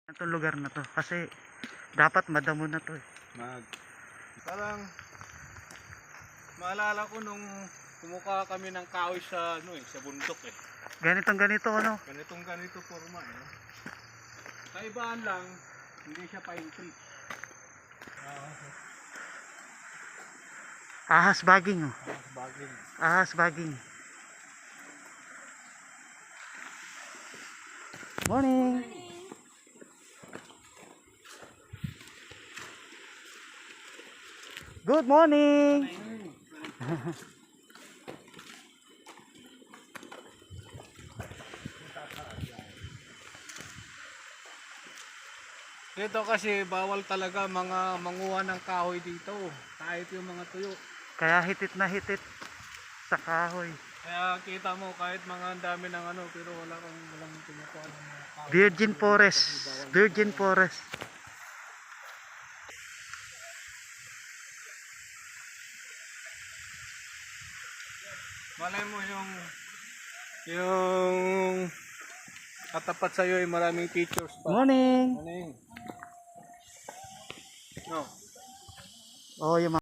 Itong lugar na to kasi dapat madamo na to eh. Parang maalala ko nung kumukuha kami ng kahoy sa sa bundok eh. Ganito ano? Ganito forma eh. Kaibaan lang, hindi siya pine tree. Ahas baging oh. Bagay. Ahas baging. Morning. Good morning. Dito kasi bawal talaga mga manguha ng kahoy dito. Kahit yung mga tuyo. Kaya hitit na hitit sa kahoy. Kaya kita mo kahit mga dami ng pero walang kumukuha ng mga kahoy. Virgin forest. Virgin forest. Malay mo yung katapat sa iyo ay maraming teachers pa. Morning. Morning. No. Oh, yung